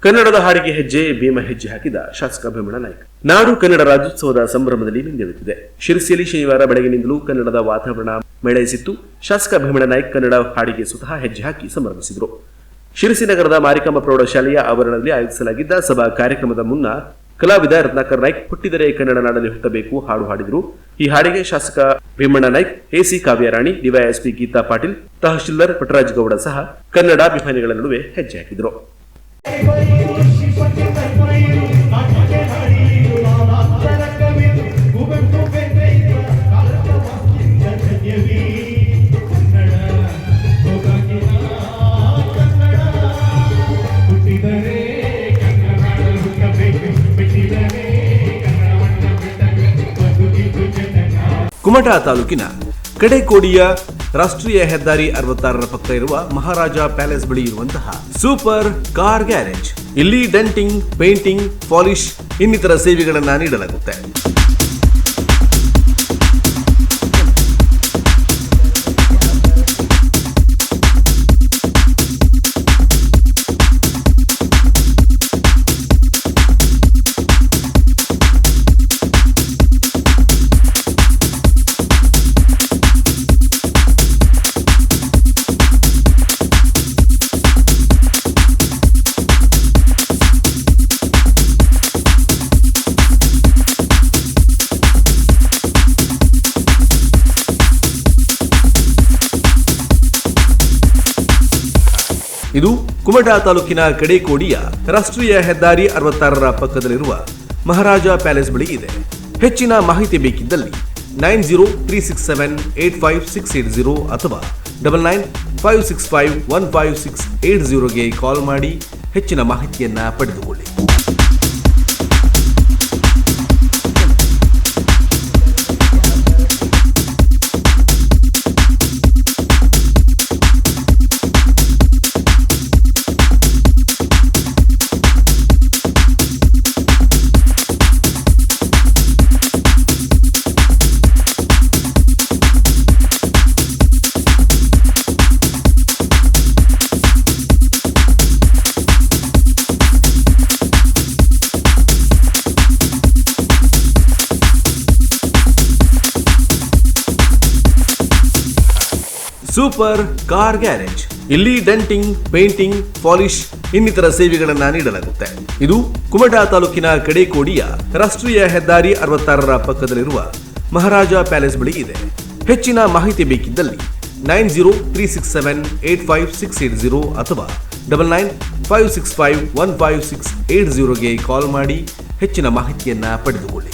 ಕನ್ನಡದ ಹಾಡಿಗೆ ಹೆಜ್ಜೆ ಭೀಮ ಹೆಜ್ಜೆ ಹಾಕಿದ ಶಾಸಕ ಭೀಮಣ್ಣ ನಾಯ್ಕ. ನಾಡು ಕನ್ನಡ ರಾಜ್ಯೋತ್ಸವದ ಸಂಭ್ರಮದಲ್ಲಿ ಮಿಂದೆಳುತ್ತಿದೆ. ಶಿರಸಿಯಲ್ಲಿ ಶನಿವಾರ ಬೆಳಗಿನಿಂದಲೂ ಕನ್ನಡದ ವಾತಾವರಣ ಮೇಳೈಸಿತ್ತು. ಶಾಸಕ ಭೀಮಣ್ಣ ನಾಯ್ಕ ಕನ್ನಡ ಹಾಡಿಗೆ ಸ್ವತಃ ಹೆಜ್ಜೆ ಹಾಕಿ ಸಂಭ್ರಮಿಸಿದರು. ಶಿರಸಿ ನಗರದ ಮಾರಿಕಾಂಬ ಪ್ರೌಢಶಾಲೆಯ ಆವರಣದಲ್ಲಿ ಆಯೋಜಿಸಲಾಗಿದ್ದ ಸಭಾ ಕಾರ್ಯಕ್ರಮದ ಮುನ್ನ ಕಲಾವಿದ ರತ್ನಾಕರ್ ನಾಯ್ಕ ಹುಟ್ಟಿದರೆ ಕನ್ನಡ ನಾಡಲ್ಲಿ ಹುಟ್ಟಬೇಕು ಹಾಡು ಹಾಡಿದರು. ಈ ಹಾಡಿಗೆ ಶಾಸಕ ಭೀಮಣ್ಣ ನಾಯ್ಕ, ಎಸಿ ಕಾವ್ಯರಾಣಿ, ಡಿವೈಎಸ್ಪಿ ಗೀತಾ ಪಾಟೀಲ್, ತಹಶೀಲ್ದಾರ್ ಪಟರಾಜ್ ಗೌಡ ಸಹ ಕನ್ನಡಾಭಿಮಾನಿಗಳ ನಡುವೆ ಹೆಜ್ಜೆ ಹಾಕಿದರು. ಕುಮಟಾ ತಾಲೂಕಿನ ಕಡೆಕೋಡಿಯ ರಾಷ್ಟ್ರೀಯ ಹೆದ್ದಾರಿ 66ರ ಪಕ್ಕ ಇರುವ ಮಹಾರಾಜ ಪ್ಯಾಲೇಸ್ ಬಳಿ ಇರುವಂತಹ ಸೂಪರ್ ಕಾರ್ ಗ್ಯಾರೇಜ್. ಇಲ್ಲಿ ಡೆಂಟಿಂಗ್, ಪೇಂಟಿಂಗ್, ಪಾಲಿಶ್ ಇನ್ನಿತರ ಸೇವೆಗಳನ್ನು ನೀಡಲಾಗುತ್ತೆ. ಇದು ಕುಮಟಾ ತಾಲೂಕಿನ ಕಡೆಕೋಡಿಯ ರಾಷ್ಟ್ರೀಯ ಹೆದ್ದಾರಿ 66ರ ಪಕ್ಕದಲ್ಲಿರುವ ಮಹಾರಾಜ ಪ್ಯಾಲೇಸ್ ಬಳಿ ಇದೆ. ಹೆಚ್ಚಿನ ಮಾಹಿತಿ ಬೇಕಿದ್ದಲ್ಲಿ 9036785680 ಅಥವಾ 9956515680ಗೆ ಕಾಲ್ ಮಾಡಿ ಹೆಚ್ಚಿನ ಮಾಹಿತಿಯನ್ನ ಪಡೆದುಕೊಳ್ಳಿ. Super car garage. ಇಲ್ಲಿ ಡೆಂಟಿಂಗ್, ಪೇಂಟಿಂಗ್, ಪಾಲಿಶ್ ಇನ್ನಿತರ ಸೇವೆಗಳನ್ನು ನೀಡಲಾಗುತ್ತೆ. ಇದು ಕುಮಟಾ ತಾಲೂಕಿನ ಕಡೆಕೋಡಿಯ ರಾಷ್ಟ್ರೀಯ ಹೆದ್ದಾರಿ 66ರ ಪಕ್ಕದಲ್ಲಿರುವ ಮಹಾರಾಜ ಪ್ಯಾಲೇಸ್ ಬಳಿ ಇದೆ. ಹೆಚ್ಚಿನ ಮಾಹಿತಿ ಬೇಕಿದ್ದಲ್ಲಿ 9036785680 ಅಥವಾ 9956515680ಗೆ ಕಾಲ್ ಮಾಡಿ ಹೆಚ್ಚಿನ ಮಾಹಿತಿಯನ್ನ ಪಡೆದುಕೊಳ್ಳಿ.